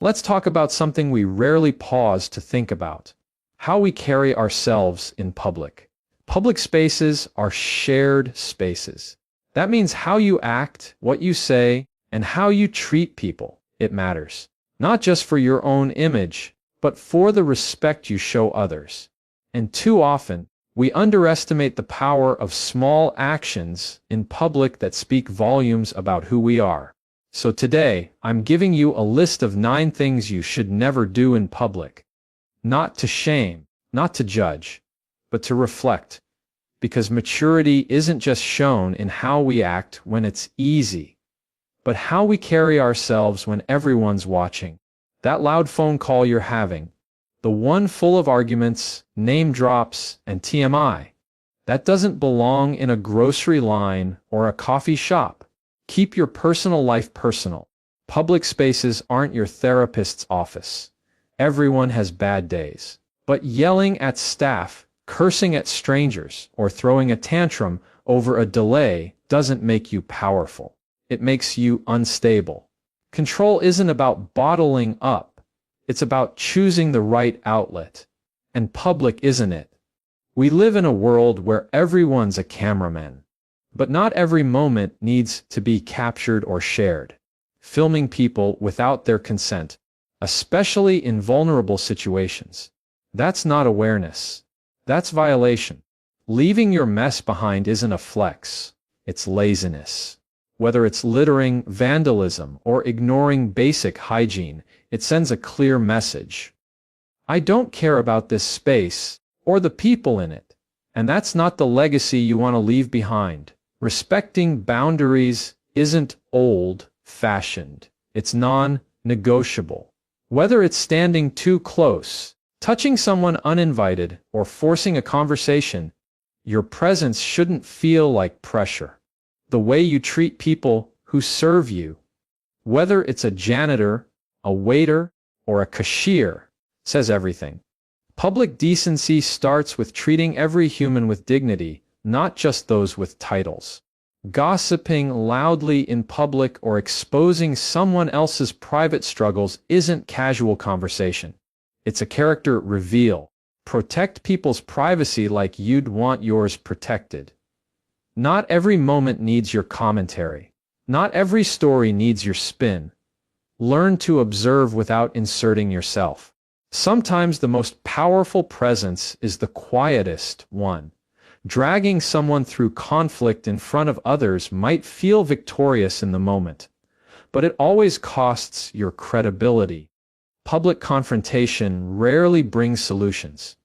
Let's talk about something we rarely pause to think about: how we carry ourselves in public. Public spaces are shared spaces. That means how you act, what you say, and how you treat people. It matters. Not just for your own image, but for the respect you show others. And too often, we underestimate the power of small actions in public that speak volumes about who we are. So today, I'm giving you a list of 9 things you should never do in public. Not to shame, not to judge, but to reflect. Because maturity isn't just shown in how we act when it's easy, but how we carry ourselves when everyone's watching. That loud phone call you're having, the one full of arguments, name drops, and TMI, that doesn't belong in a grocery line or a coffee shop. Keep your personal life personal. Public spaces aren't your therapist's office. Everyone has bad days. But yelling at staff, cursing at strangers, or throwing a tantrum over a delay doesn't make you powerful. It makes you unstable. Control isn't about bottling up. It's about choosing the right outlet. And public isn't it? We live in a world where everyone's a cameraman. But not every moment needs to be captured or shared. Filming people without their consent, especially in vulnerable situations, that's not awareness. That's violation. Leaving your mess behind isn't a flex. It's laziness. Whether it's littering, vandalism, or ignoring basic hygiene, it sends a clear message. I don't care about this space or the people in it. And that's not the legacy you want to leave behind. Respecting boundaries isn't old-fashioned. It's non-negotiable. Whether it's standing too close, touching someone uninvited, or forcing a conversation, your presence shouldn't feel like pressure. The way you treat people who serve you, whether it's a janitor, a waiter, or a cashier, says everything. Public decency starts with treating every human with dignity, not just those with titles. Gossiping loudly in public or exposing someone else's private struggles isn't casual conversation. It's a character reveal. Protect people's privacy like you'd want yours protected. Not every moment needs your commentary. Not every story needs your spin. Learn to observe without inserting yourself. Sometimes the most powerful presence is the quietest one. Dragging someone through conflict in front of others might feel victorious in the moment, but it always costs your credibility. Public confrontation rarely brings solutions,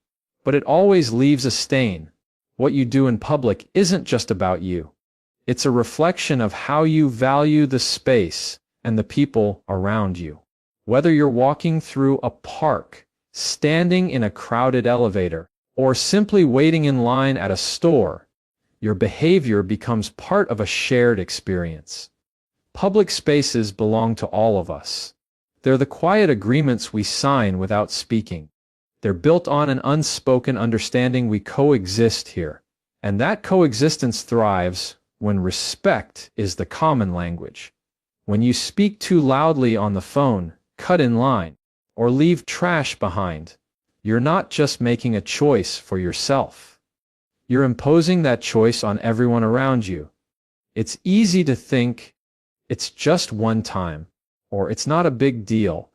but it always leaves a stain. What you do in public isn't just about you. It's a reflection of how you value the space and the people around you. Whether you're walking through a park, standing in a crowded elevator, or simply waiting in line at a store, your behavior becomes part of a shared experience. Public spaces belong to all of us. They're the quiet agreements we sign without speaking. They're built on an unspoken understanding we coexist here. And that coexistence thrives when respect is the common language. When you speak too loudly on the phone, cut in line, or leave trash behind, you're not just making a choice for yourself. You're imposing that choice on everyone around you. It's easy to think, it's just one time, or it's not a big deal.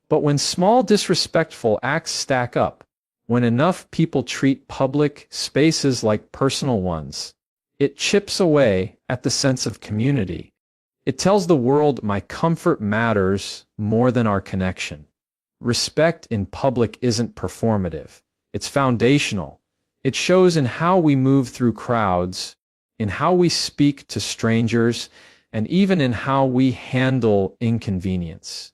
But when small disrespectful acts stack up, when enough people treat public spaces like personal ones, it chips away at the sense of community. It tells the world my comfort matters more than our connection. Respect in public isn't performative. It's foundational. It shows in how we move through crowds, in how we speak to strangers, and even in how we handle inconvenience.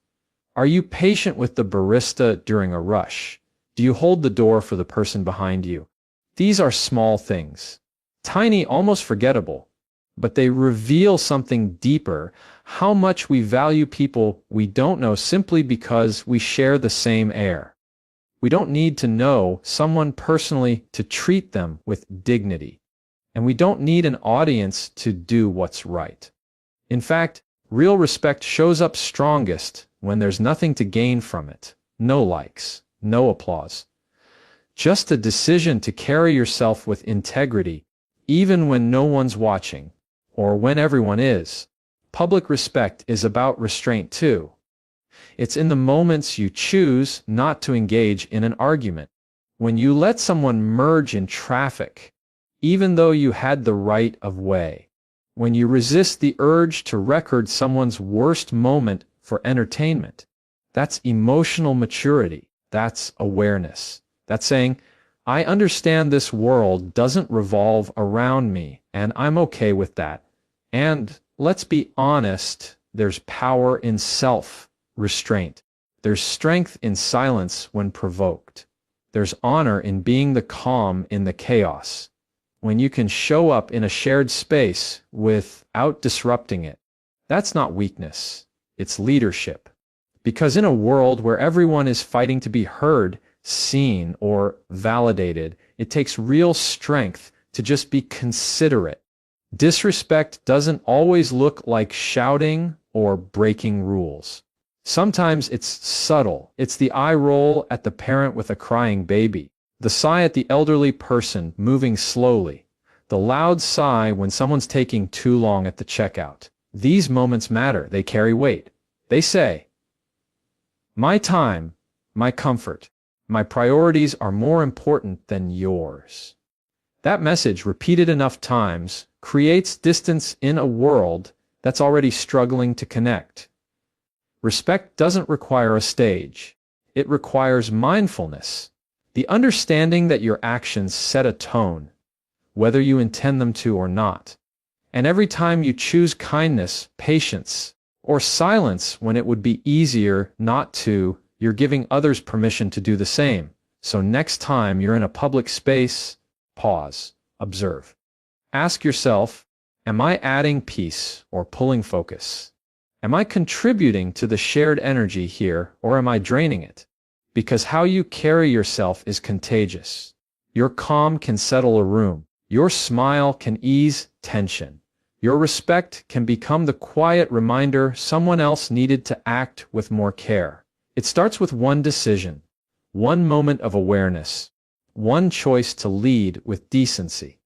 Are you patient with the barista during a rush? Do you hold the door for the person behind you? These are small things. Tiny, almost forgettable. But they reveal something deeper, how much we value people we don't know simply because we share the same air. We don't need to know someone personally to treat them with dignity. And we don't need an audience to do what's right. In fact, real respect shows up strongest when there's nothing to gain from it, no likes, no applause. Just a decision to carry yourself with integrity, even when no one's watching, or when everyone is. Public respect is about restraint too. It's in the moments you choose not to engage in an argument. When you let someone merge in traffic, even though you had the right of way. When you resist the urge to record someone's worst moment for entertainment. That's emotional maturity. That's awareness. That's saying, I understand this world doesn't revolve around me, and I'm okay with that. And let's be honest, there's power in self-restraint. There's strength in silence when provoked. There's honor in being the calm in the chaos. When you can show up in a shared space without disrupting it. That's not weakness, it's leadership. Because in a world where everyone is fighting to be heard, seen, or validated, it takes real strength to just be considerate. Disrespect doesn't always look like shouting or breaking rules. Sometimes it's subtle. It's the eye roll at the parent with a crying baby, the sigh at the elderly person moving slowly, the loud sigh when someone's taking too long at the checkout. These moments matter. They carry weight. They say, my time, my comfort, my priorities are more important than yours. That message, repeated enough times, creates distance in a world that's already struggling to connect. Respect doesn't require a stage. It requires mindfulness, the understanding that your actions set a tone, whether you intend them to or not. And every time you choose kindness, patience, or silence when it would be easier not to, you're giving others permission to do the same. So next time you're in a public space, pause, observe. Ask yourself, am I adding peace or pulling focus? Am I contributing to the shared energy here, or am I draining it? Because how you carry yourself is contagious. Your calm can settle a room. Your smile can ease tension. Your respect can become the quiet reminder someone else needed to act with more care. It starts with one decision, one moment of awareness, one choice to lead with decency.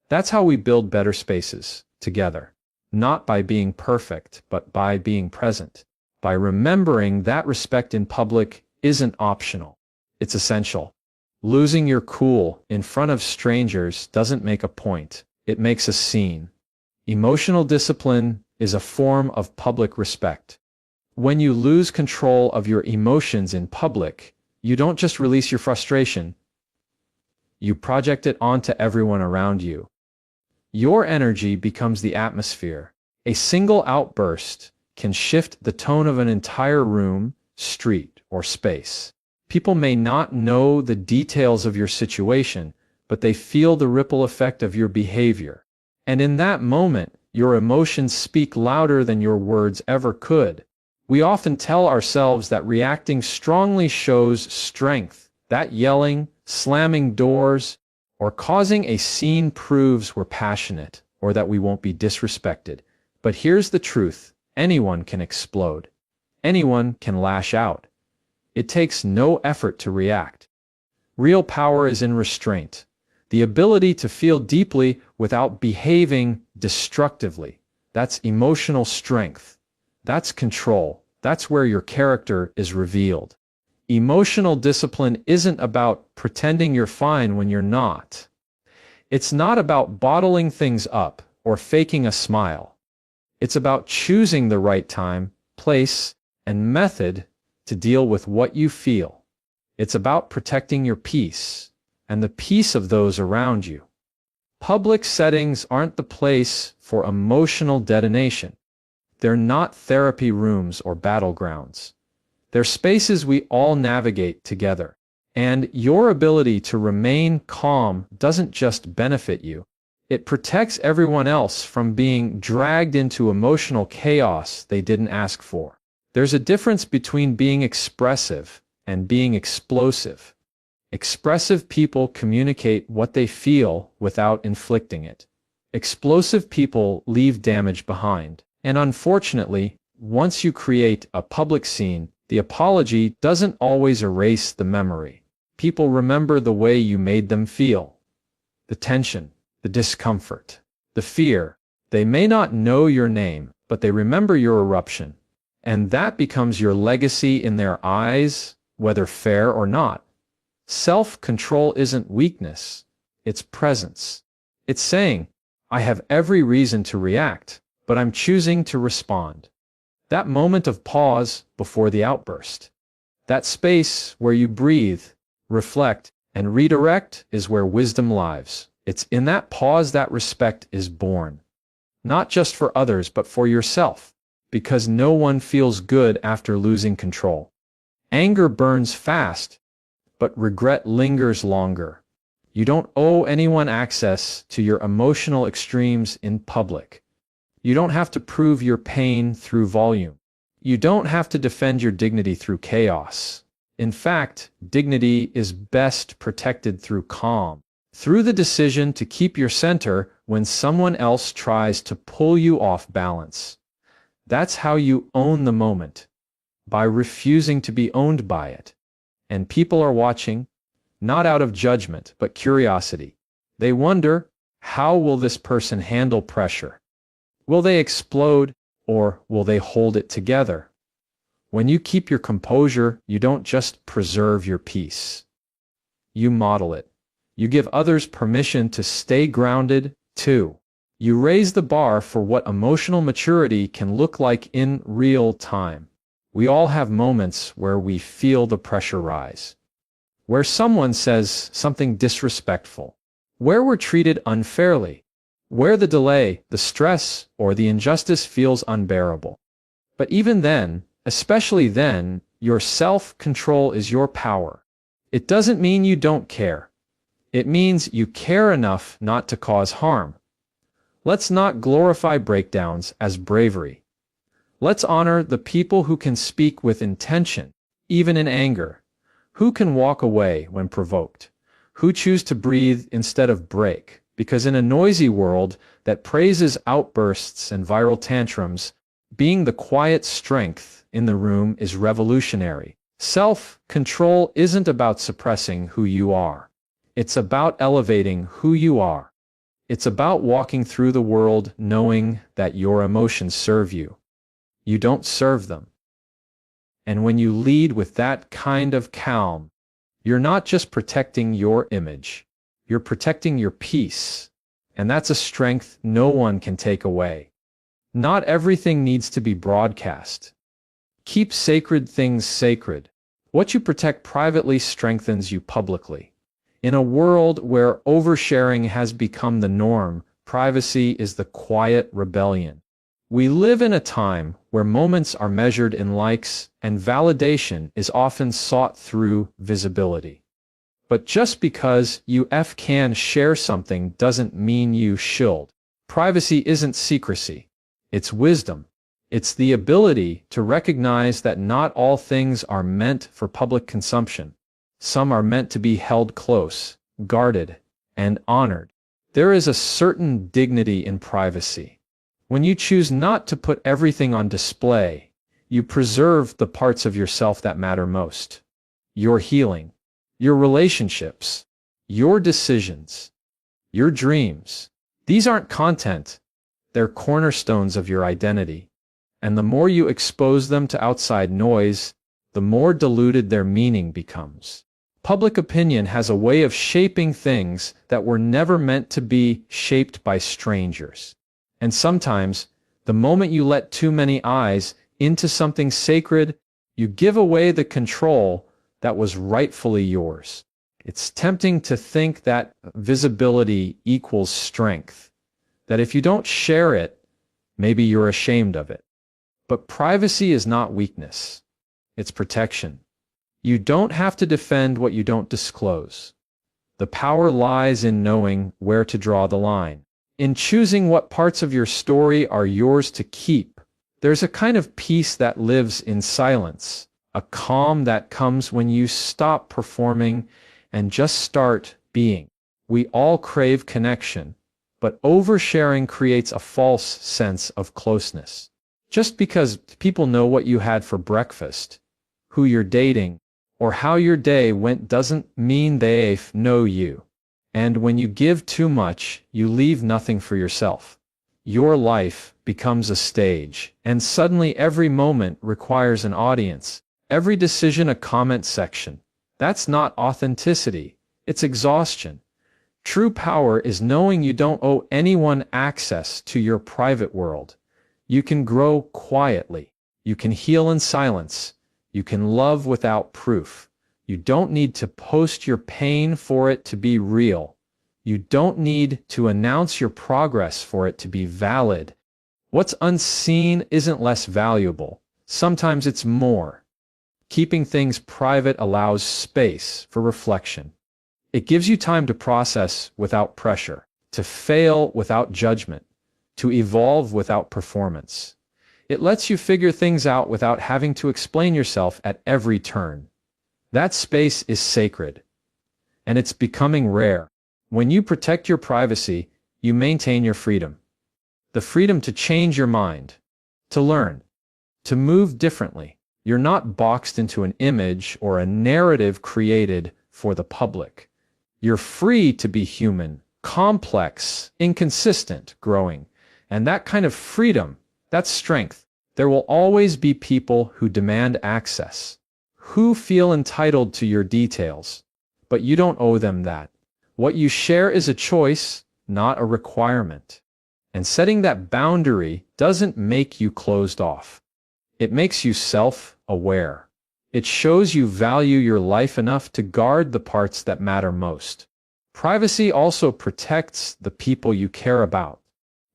That's how we build better spaces, together. Not by being perfect, but by being present. By remembering that respect in public isn't optional. It's essential. Losing your cool in front of strangers doesn't make a point. It makes a scene. Emotional discipline is a form of public respect. When you lose control of your emotions in public, you don't just release your frustration. You project it onto everyone around you. Your energy becomes the atmosphere. A single outburst can shift the tone of an entire room, street, or space. People may not know the details of your situation, but they feel the ripple effect of your behavior. And in that moment, your emotions speak louder than your words ever could. We often tell ourselves that reacting strongly shows strength, that yelling, slamming doors, or causing a scene proves we're passionate, or that we won't be disrespected. But here's the truth. Anyone can explode. Anyone can lash out. It takes no effort to react. Real power is in restraint, the ability to feel deeply without behaving destructively. That's emotional strength. That's control. That's where your character is revealed. Emotional discipline isn't about pretending you're fine when you're not. It's not about bottling things up or faking a smile. It's about choosing the right time, place, and method to deal with what you feel. It's about protecting your peace and the peace of those around you. Public settings aren't the place for emotional detonation. They're not therapy rooms or battlegrounds. They're spaces we all navigate together. And your ability to remain calm doesn't just benefit you. It protects everyone else from being dragged into emotional chaos they didn't ask for. There's a difference between being expressive and being explosive. Expressive people communicate what they feel without inflicting it. Explosive people leave damage behind. And unfortunately, Once you create a public scene, the apology doesn't always erase the memory. People remember the way you made them feel. The tension, the discomfort, the fear. They may not know your name, but they remember your eruption. And that becomes your legacy in their eyes, whether fair or not. Self-control isn't weakness, it's presence. It's saying, I have every reason to react, but I'm choosing to respond. That moment of pause before the outburst. That space where you breathe, reflect, and redirect is where wisdom lives. It's in that pause that respect is born. Not just for others, but for yourself. Because no one feels good after losing control. Anger burns fast, but regret lingers longer. You don't owe anyone access to your emotional extremes in public. You don't have to prove your pain through volume. You don't have to defend your dignity through chaos. In fact, dignity is best protected through calm, through the decision to keep your center when someone else tries to pull you off balance. That's how you own the moment, by refusing to be owned by it. And people are watching, not out of judgment, but curiosity. They wonder, how will this person handle pressure? Will they explode, or will they hold it together? When you keep your composure, you don't just preserve your peace. You model it. You give others permission to stay grounded, too. You raise the bar for what emotional maturity can look like in real time. We all have moments where we feel the pressure rise. Where someone says something disrespectful. Where we're treated unfairly. Where the delay, the stress, or the injustice feels unbearable. But even then, especially then, your self-control is your power. It doesn't mean you don't care. It means you care enough not to cause harm. Let's not glorify breakdowns as bravery. Let's honor the people who can speak with intention, even in anger, who can walk away when provoked, who choose to breathe instead of break, because in a noisy world that praises outbursts and viral tantrums, being the quiet strength in the room is revolutionary. Self-control isn't about suppressing who you are. It's about elevating who you are. It's about walking through the world knowing that your emotions serve you. You don't serve them. And when you lead with that kind of calm, you're not just protecting your image, you're protecting your peace. And that's a strength no one can take away. Not everything needs to be broadcast. Keep sacred things sacred. What you protect privately strengthens you publicly. In a world where oversharing has become the norm, privacy is the quiet rebellion. We live in a time where moments are measured in likes and validation is often sought through visibility. But just because you can share something doesn't mean you should. Privacy isn't secrecy. It's wisdom. It's the ability to recognize that not all things are meant for public consumption. Some are meant to be held close, guarded, and honored. There is a certain dignity in privacy. When you choose not to put everything on display, you preserve the parts of yourself that matter most. Your healing, your relationships, your decisions, your dreams. These aren't content. They're cornerstones of your identity. And the more you expose them to outside noise, the more diluted their meaning becomes. Public opinion has a way of shaping things that were never meant to be shaped by strangers. And sometimes, the moment you let too many eyes into something sacred, you give away the control that was rightfully yours. It's tempting to think that visibility equals strength, that if you don't share it, maybe you're ashamed of it. But privacy is not weakness. It's protection. You don't have to defend what you don't disclose. The power lies in knowing where to draw the line, in choosing what parts of your story are yours to keep. There's a kind of peace that lives in silence, a calm that comes when you stop performing and just start being. We all crave connection, but oversharing creates a false sense of closeness. Just because people know what you had for breakfast, who you're dating, or how your day went doesn't mean they know you. And when you give too much, you leave nothing for yourself. Your life becomes a stage, and suddenly every moment requires an audience, every decision a comment section. That's not authenticity, it's exhaustion. True power is knowing you don't owe anyone access to your private world. You can grow quietly. You can heal in silence. You can love without proof. You don't need to post your pain for it to be real. You don't need to announce your progress for it to be valid. What's unseen isn't less valuable. Sometimes it's more. Keeping things private allows space for reflection. It gives you time to process without pressure, to fail without judgment, to evolve without performance. It lets you figure things out without having to explain yourself at every turn. That space is sacred, and it's becoming rare. When you protect your privacy, you maintain your freedom. The freedom to change your mind, to learn, to move differently. You're not boxed into an image or a narrative created for the public. You're free to be human, complex, inconsistent, growing. And that kind of freedom, that's strength. There will always be people who demand access, who feel entitled to your details, but you don't owe them that. What you share is a choice, not a requirement. And setting that boundary doesn't make you closed off. It makes you self-aware. It shows you value your life enough to guard the parts that matter most. Privacy also protects the people you care about.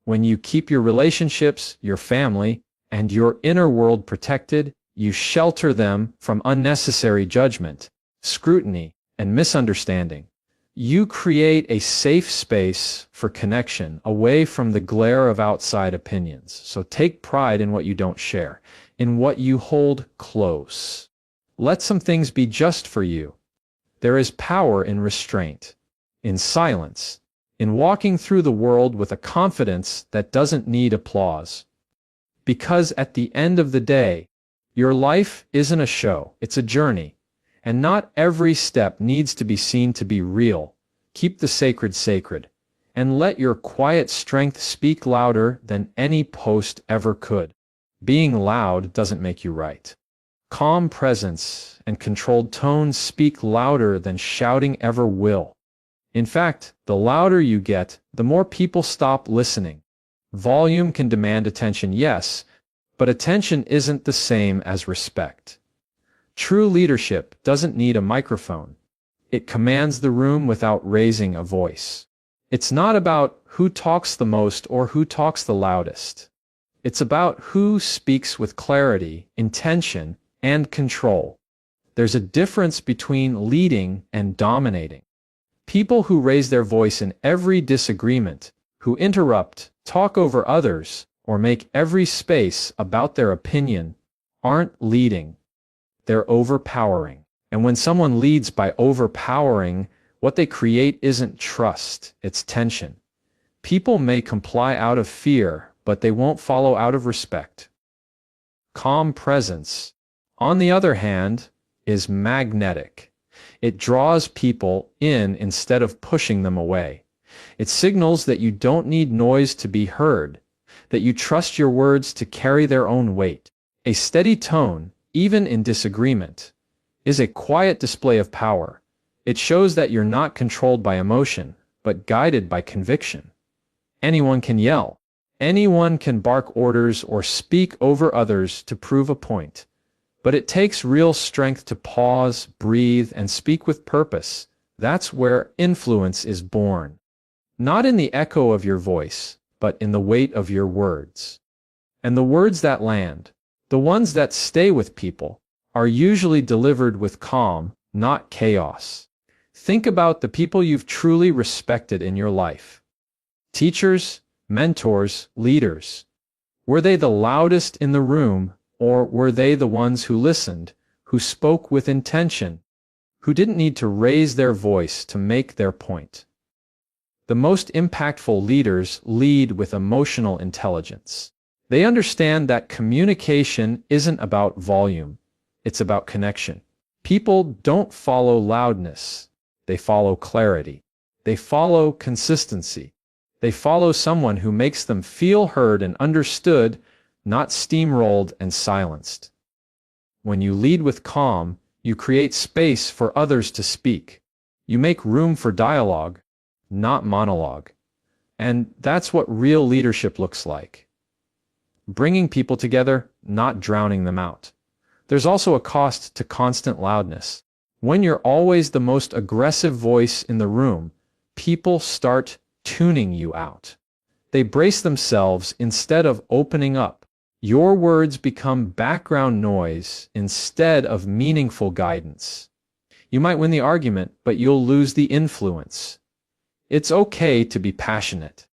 When you keep your relationships, your family, and your inner world protected, you shelter them from unnecessary judgment, scrutiny, and misunderstanding. You create a safe space for connection away from the glare of outside opinions. So take pride in what you don't share, in what you hold close. Let some things be just for you. There is power in restraint, in silence, in walking through the world with a confidence that doesn't need applause. Because at the end of the day, your life isn't a show, it's a journey. And not every step needs to be seen to be real. Keep the sacred sacred, and let your quiet strength speak louder than any post ever could. Being loud doesn't make you right. Calm presence and controlled tones speak louder than shouting ever will. In fact, the louder you get, the more people stop listening. Volume can demand attention, yes, but attention isn't the same as respect. True leadership doesn't need a microphone. It commands the room without raising a voice. It's not about who talks the most or who talks the loudest. It's about who speaks with clarity, intention, and control. There's a difference between leading and dominating. People who raise their voice in every disagreement, who interrupt, talk over others, or make every space about their opinion, aren't leading. They're overpowering. And when someone leads by overpowering, what they create isn't trust, it's tension. People may comply out of fear, but they won't follow out of respect. Calm presence, on the other hand, is magnetic. It draws people in instead of pushing them away. It signals that you don't need noise to be heard, that you trust your words to carry their own weight. A steady tone, even in disagreement, is a quiet display of power. It shows that you're not controlled by emotion, but guided by conviction. Anyone can yell. Anyone can bark orders or speak over others to prove a point. But it takes real strength to pause, breathe, and speak with purpose. That's where influence is born. Not in the echo of your voice, but in the weight of your words. And the words that land, the ones that stay with people, are usually delivered with calm, not chaos. Think about the people you've truly respected in your life. Teachers, mentors, leaders. Were they the loudest in the room, or were they the ones who listened, who spoke with intention, who didn't need to raise their voice to make their point? The most impactful leaders lead with emotional intelligence. They understand that communication isn't about volume, it's about connection. People don't follow loudness, they follow clarity. They follow consistency. They follow someone who makes them feel heard and understood, not steamrolled and silenced. When you lead with calm, you create space for others to speak. You make room for dialogue, not monologue. And that's what real leadership looks like. Bringing people together, not drowning them out. There's also a cost to constant loudness. When you're always the most aggressive voice in the room, people start tuning you out. They brace themselves instead of opening up. Your words become background noise instead of meaningful guidance. You might win the argument, but you'll lose the influence. It's okay to be passionate.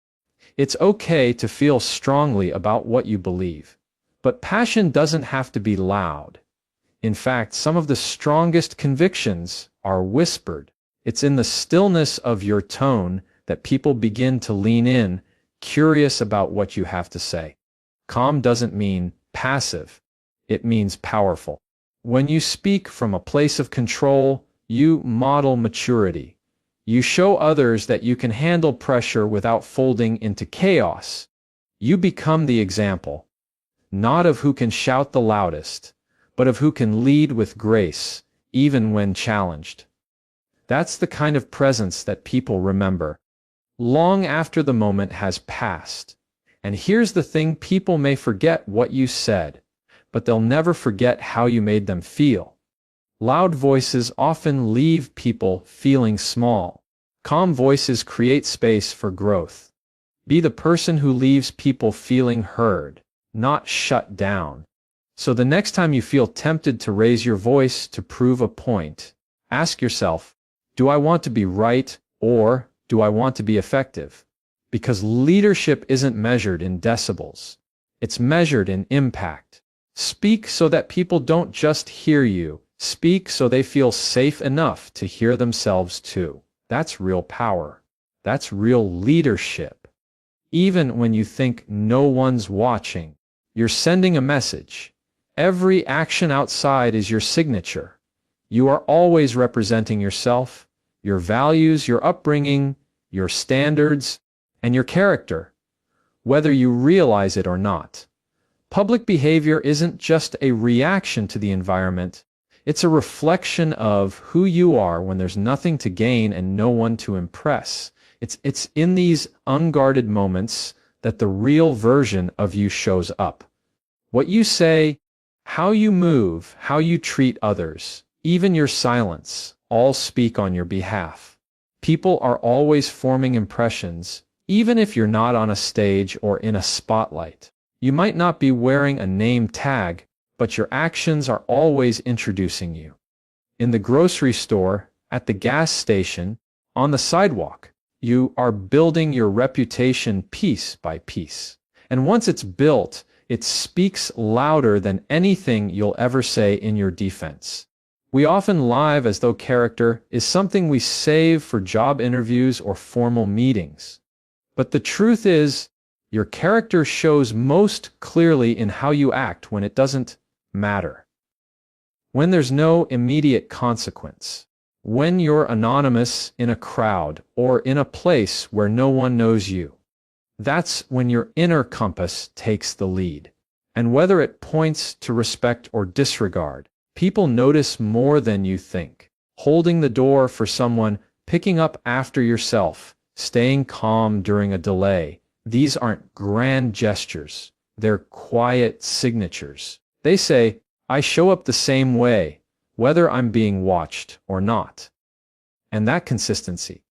It's okay to feel strongly about what you believe. But passion doesn't have to be loud. In fact, some of the strongest convictions are whispered. It's in the stillness of your tone that people begin to lean in, curious about what you have to say. Calm doesn't mean passive. It means powerful. When you speak from a place of control, you model maturity. You show others that you can handle pressure without folding into chaos. You become the example, not of who can shout the loudest, but of who can lead with grace, even when challenged. That's the kind of presence that people remember, long after the moment has passed. And here's the thing, people may forget what you said, but they'll never forget how you made them feel. Loud voices often leave people feeling small. Calm voices create space for growth. Be the person who leaves people feeling heard, not shut down. So the next time you feel tempted to raise your voice to prove a point, ask yourself, do I want to be right or do I want to be effective? Because leadership isn't measured in decibels. It's measured in impact. Speak so that people don't just hear you. Speak so they feel safe enough to hear themselves too. That's real power. That's real leadership. Even when you think no one's watching, you're sending a message. Every action outside is your signature. You are always representing yourself, your values, your upbringing, your standards, and your character, whether you realize it or not. Public behavior isn't just a reaction to the environment. It's a reflection of who you are when there's nothing to gain and no one to impress. It's in these unguarded moments that the real version of you shows up. What you say, how you move, how you treat others, even your silence, all speak on your behalf. People are always forming impressions, even if you're not on a stage or in a spotlight. You might not be wearing a name tag, but your actions are always introducing you. In the grocery store, at the gas station, on the sidewalk, you are building your reputation piece by piece. And once it's built, it speaks louder than anything you'll ever say in your defense. We often lie as though character is something we save for job interviews or formal meetings. But the truth is, your character shows most clearly in how you act when it doesn't matter. When there's no immediate consequence. When you're anonymous in a crowd or in a place where no one knows you. That's when your inner compass takes the lead. And whether it points to respect or disregard, people notice more than you think. Holding the door for someone, picking up after yourself, staying calm during a delay. These aren't grand gestures. They're quiet signatures. They say, I show up the same way, whether I'm being watched or not. And that consistency,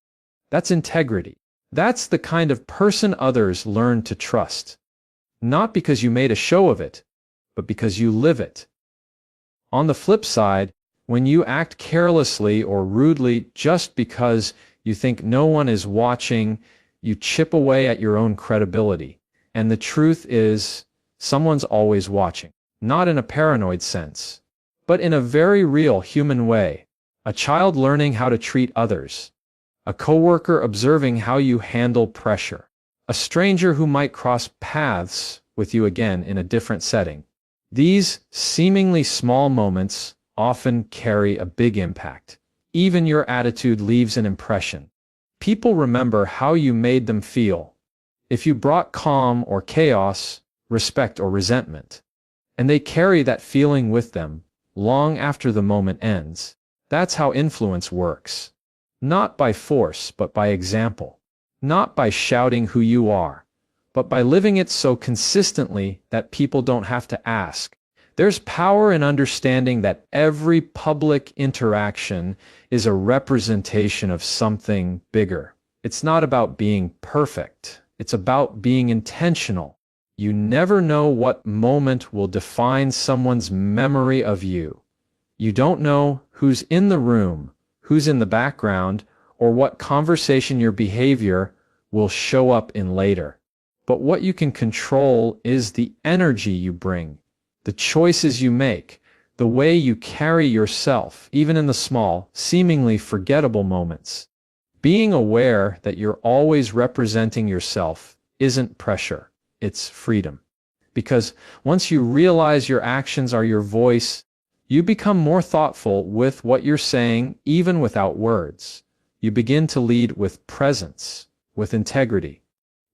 that's integrity. That's the kind of person others learn to trust. Not because you made a show of it, but because you live it. On the flip side, when you act carelessly or rudely just because you think no one is watching, you chip away at your own credibility. And the truth is, someone's always watching. Not in a paranoid sense, but in a very real human way. A child learning how to treat others. A coworker observing how you handle pressure. A stranger who might cross paths with you again in a different setting. These seemingly small moments often carry a big impact. Even your attitude leaves an impression. People remember how you made them feel. If you brought calm or chaos, respect or resentment, and they carry that feeling with them long after the moment ends. That's how influence works. Not by force, but by example. Not by shouting who you are, but by living it so consistently that people don't have to ask. There's power in understanding that every public interaction is a representation of something bigger. It's not about being perfect. It's about being intentional. You never know what moment will define someone's memory of you. You don't know who's in the room, who's in the background, or what conversation your behavior will show up in later. But what you can control is the energy you bring, the choices you make, the way you carry yourself, even in the small, seemingly forgettable moments. Being aware that you're always representing yourself isn't pressure. It's freedom. Because once you realize your actions are your voice, you become more thoughtful with what you're saying, even without words. You begin to lead with presence, with integrity,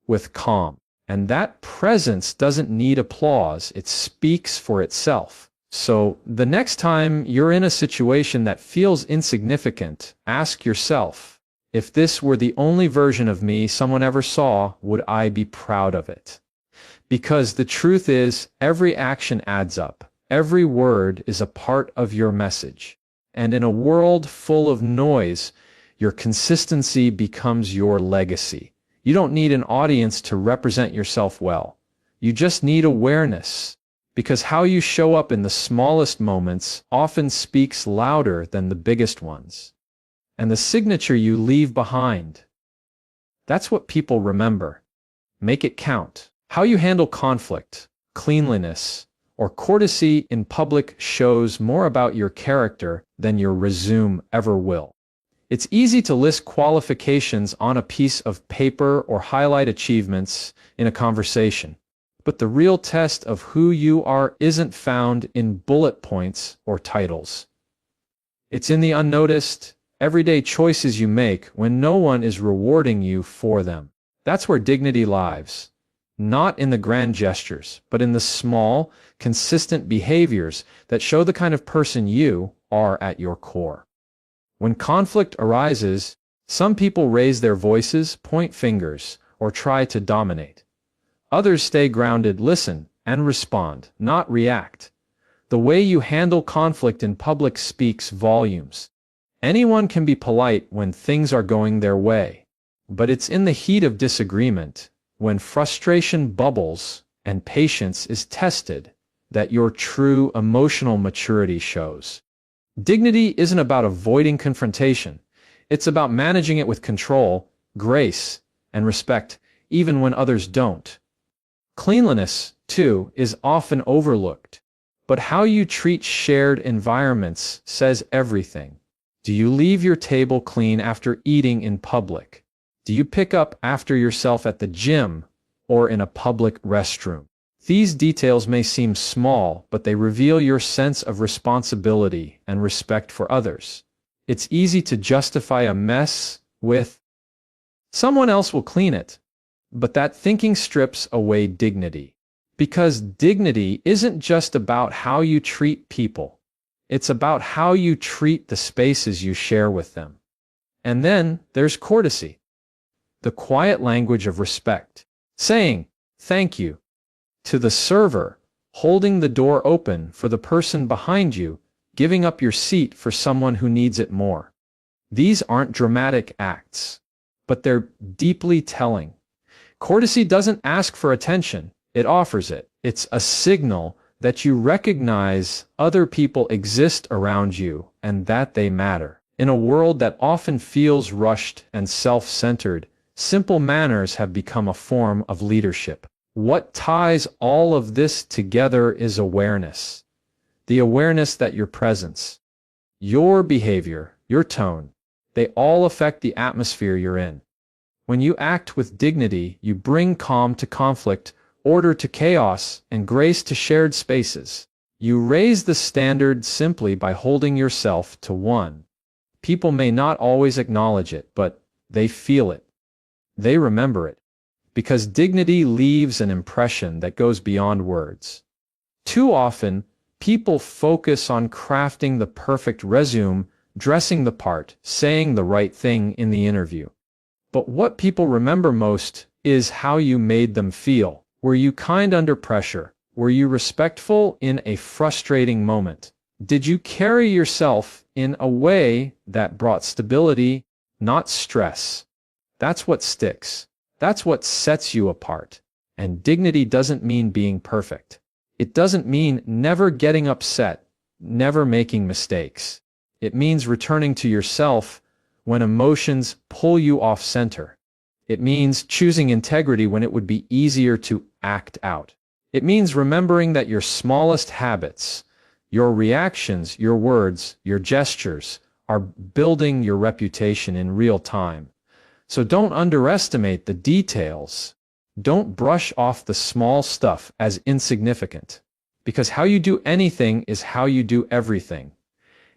with calm. And that presence doesn't need applause. It speaks for itself. So the next time you're in a situation that feels insignificant, ask yourself, if this were the only version of me someone ever saw, would I be proud of it? Because the truth is, every action adds up. Every word is a part of your message. And in a world full of noise, your consistency becomes your legacy. You don't need an audience to represent yourself well. You just need awareness. Because how you show up in the smallest moments often speaks louder than the biggest ones. And the signature you leave behind, that's what people remember. Make it count. How you handle conflict, cleanliness, or courtesy in public shows more about your character than your resume ever will. It's easy to list qualifications on a piece of paper or highlight achievements in a conversation, but the real test of who you are isn't found in bullet points or titles. It's in the unnoticed, everyday choices you make when no one is rewarding you for them. That's where dignity lies. Not in the grand gestures, but in the small, consistent behaviors that show the kind of person you are at your core. When conflict arises, some people raise their voices, point fingers, or try to dominate. Others stay grounded, listen, and respond, not react. The way you handle conflict in public speaks volumes. Anyone can be polite when things are going their way, but it's in the heat of disagreement, when frustration bubbles and patience is tested, that your true emotional maturity shows. Dignity isn't about avoiding confrontation. It's about managing it with control, grace, and respect, even when others don't. Cleanliness, too, is often overlooked. But how you treat shared environments says everything. Do you leave your table clean after eating in public? Do you pick up after yourself at the gym or in a public restroom? These details may seem small, but they reveal your sense of responsibility and respect for others. It's easy to justify a mess with, someone else will clean it. But that thinking strips away dignity. Because dignity isn't just about how you treat people. It's about how you treat the spaces you share with them. And then there's courtesy. The quiet language of respect. Saying, thank you, to the server, holding the door open for the person behind you, giving up your seat for someone who needs it more. These aren't dramatic acts, but they're deeply telling. Courtesy doesn't ask for attention, it offers it. It's a signal that you recognize other people exist around you and that they matter. In a world that often feels rushed and self-centered, simple manners have become a form of leadership. What ties all of this together is awareness. The awareness that your presence, your behavior, your tone, they all affect the atmosphere you're in. When you act with dignity, you bring calm to conflict order to chaos, and grace to shared spaces. You raise the standard simply by holding yourself to one. People may not always acknowledge it, but they feel it. They remember it. Because dignity leaves an impression that goes beyond words. Too often, people focus on crafting the perfect resume, dressing the part, saying the right thing in the interview. But what people remember most is how you made them feel. Were you kind under pressure? Were you respectful in a frustrating moment? Did you carry yourself in a way that brought stability, not stress? That's what sticks. That's what sets you apart. And dignity doesn't mean being perfect. It doesn't mean never getting upset, never making mistakes. It means returning to yourself when emotions pull you off center. It means choosing integrity when it would be easier to act out. It means remembering that your smallest habits, your reactions, your words, your gestures, are building your reputation in real time. So don't underestimate the details. Don't brush off the small stuff as insignificant. Because how you do anything is how you do everything.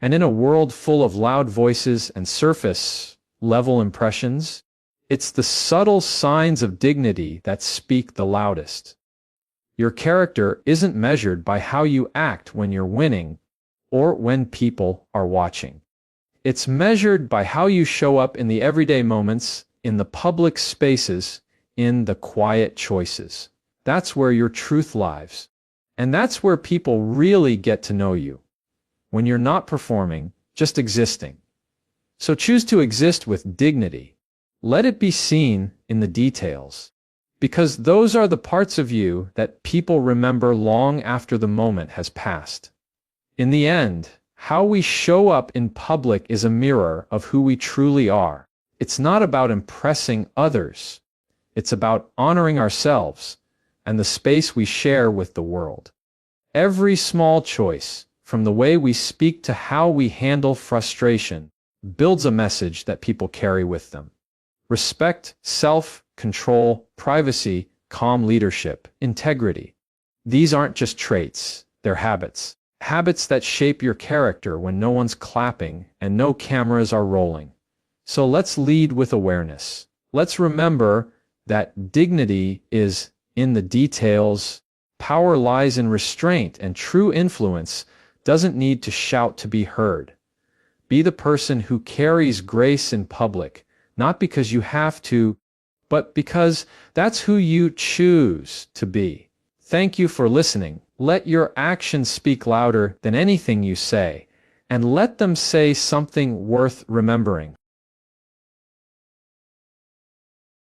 And in a world full of loud voices and surface-level impressions, it's the subtle signs of dignity that speak the loudest. Your character isn't measured by how you act when you're winning or when people are watching. It's measured by how you show up in the everyday moments, in the public spaces, in the quiet choices. That's where your truth lies. And that's where people really get to know you. When you're not performing, just existing. So choose to exist with dignity. Let it be seen in the details. Because those are the parts of you that people remember long after the moment has passed. In the end, how we show up in public is a mirror of who we truly are. It's not about impressing others. It's about honoring ourselves and the space we share with the world. Every small choice, from the way we speak to how we handle frustration, builds a message that people carry with them. Respect, self-control, privacy, calm leadership, integrity. These aren't just traits, they're habits. Habits that shape your character when no one's clapping and no cameras are rolling. So let's lead with awareness. Let's remember that dignity is in the details, power lies in restraint, and true influence doesn't need to shout to be heard. Be the person who carries grace in public, not because you have to, but because that's who you choose to be. Thank you for listening. Let your actions speak louder than anything you say, and let them say something worth remembering.